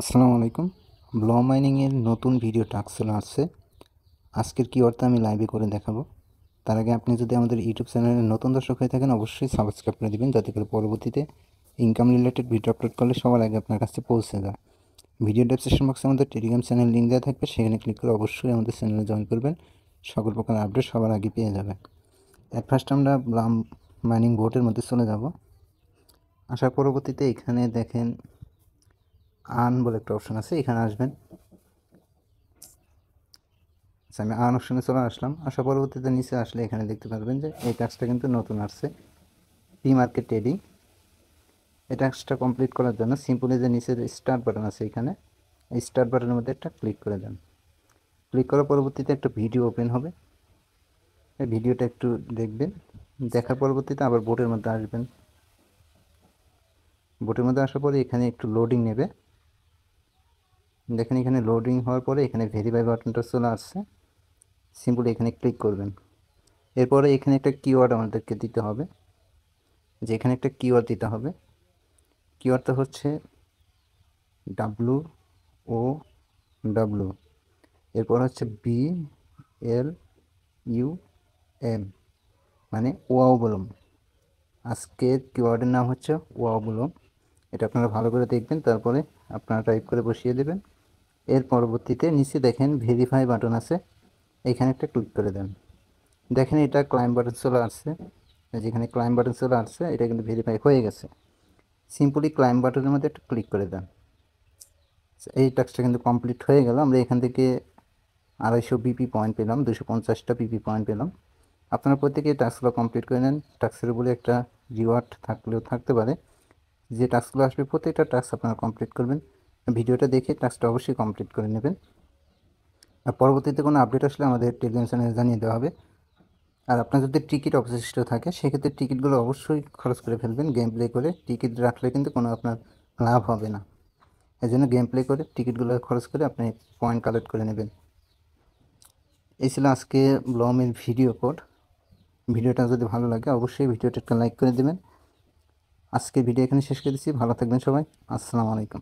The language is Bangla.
আসসালামু আলাইকুম। ব্লু মাইনিংয়ের নতুন ভিডিও টাস্ক চলে আসছে। আজকের কিওয়ার্ডটা আমি লাইভে করে দেখাবো। তার আগে আপনি যদি আমাদের ইউটিউব চ্যানেলের নতুন দর্শক হয়ে থাকেন অবশ্যই সাবস্ক্রাইব করে দিবেন, যাতে করে পরবর্তীতে ইনকাম রিলেটেড ভিডিও আপলোড করলে সবার আগে আপনার কাছে পৌঁছে যায়। ভিডিও ডেসক্রিপশন বক্সে আমাদের টেলিগ্রাম চ্যানেল লিঙ্ক দেওয়া থাকবে, সেখানে ক্লিক করে অবশ্যই আমাদের চ্যানেলে জয়েন করবেন। সকল প্রকার আপডেট সবার আগে পেয়ে যাবেন। অ্যাট ফার্স্ট আমরা ব্লু মাইনিং বোর্ডের মধ্যে চলে যাব। আসার পরবর্তীতে এখানে দেখেন আর্ন বলে একটা অপশন আছে, এখানে আসবেন। আমি আর্ন অপশনে চলে আসলাম। আসার পরবর্তীতে নিচে আসলে এখানে দেখতে পারবেন যে এই টাস্কটা কিন্তু নতুন আসছে, পি মার্কেট ট্রেডিং। এই টাস্কটা কমপ্লিট করার জন্য সিম্পলি যে নিচের স্টার্ট বাটন আছে, এখানে এই স্টার্ট বাটনের মধ্যে একটা ক্লিক করে দেন। ক্লিক করার পরবর্তীতে একটা ভিডিও ওপেন হবে। এই ভিডিওটা একটু দেখবেন, দেখার পরবর্তীতে আবার বোটের মধ্যে আসবেন। বোটের মধ্যে আসার পরে এখানে একটু লোডিং নেবে। দেখেন এখানে লোডিং হওয়ার পরে এখানে ভেরিফাই বাটনটা চলে আসছে, সিম্পলি এখানে ক্লিক করবেন। এরপরে এখানে একটা কিওয়ার্ড আমাদেরকে দিতে হবে, যে এখানে একটা কিওয়ার্ড দিতে হবে। কিওয়ার্ডটা হচ্ছে WOW, এরপর হচ্ছে BLUM, মানে ওয়াও-বুলুম। আজকের কিওয়ার্ডের নাম হচ্ছে ওয়াও-বুলুম। এটা আপনারা ভালো করে দেখবেন, তারপরে আপনারা টাইপ করে বসিয়ে দেবেন। এর পরবর্তীতে নিচে দেখেন ভেরিফাই বাটন আছে, এখানে একটা ক্লিক করে দেন। দেখেন এটা ক্লাইম বাটন চলে আসছে, যেখানে ক্লাইম বাটন চলে আসছে এটা কিন্তু ভেরিফাই হয়ে গেছে। সিম্পলি ক্লাইম বাটনের মধ্যে একটা ক্লিক করে দেন। এই টাস্কটা কিন্তু কমপ্লিট হয়ে গেল। আমরা এখান থেকে 250 বিপি পয়েন্ট পেলাম, 250টা বিপি পয়েন্ট পেলাম। আপনারা প্রত্যেকে টাস্কগুলো কমপ্লিট করে নেন। টাস্কের বলে একটা রিওয়ার্ড থাকলেও থাকতে পারে। যে টাস্কগুলো আসবে প্রত্যেকটা টাস্ক আপনারা কমপ্লিট করবেন। ভিডিওটা দেখে টাস্কটা অবশ্যই কমপ্লিট করে নেবেন। আর পরবর্তীতে কোনো আপডেট আসলে আমাদের টেলিগ্রাম চ্যানেলে জানিয়ে দেওয়া হবে। আর আপনার যদি টিকিট অবশিষ্ট থাকে সেক্ষেত্রে টিকিটগুলো অবশ্যই খরচ করে ফেলবেন। গেম প্লে করে টিকিট রাখলে কিন্তু কোনো আপনার লাভ হবে না। এই জন্য গেম প্লে করে টিকিটগুলো খরচ করে আপনি পয়েন্ট কালেক্ট করে নেবেন। এই ছিল আজকে ব্লমের ভিডিও কোড। ভিডিওটা যদি ভালো লাগে অবশ্যই ভিডিওটা একটা লাইক করে দেবেন। আজকে ভিডিও এখানে শেষ করে দিচ্ছি। ভালো থাকবেন সবাই। আসসালামু আলাইকুম।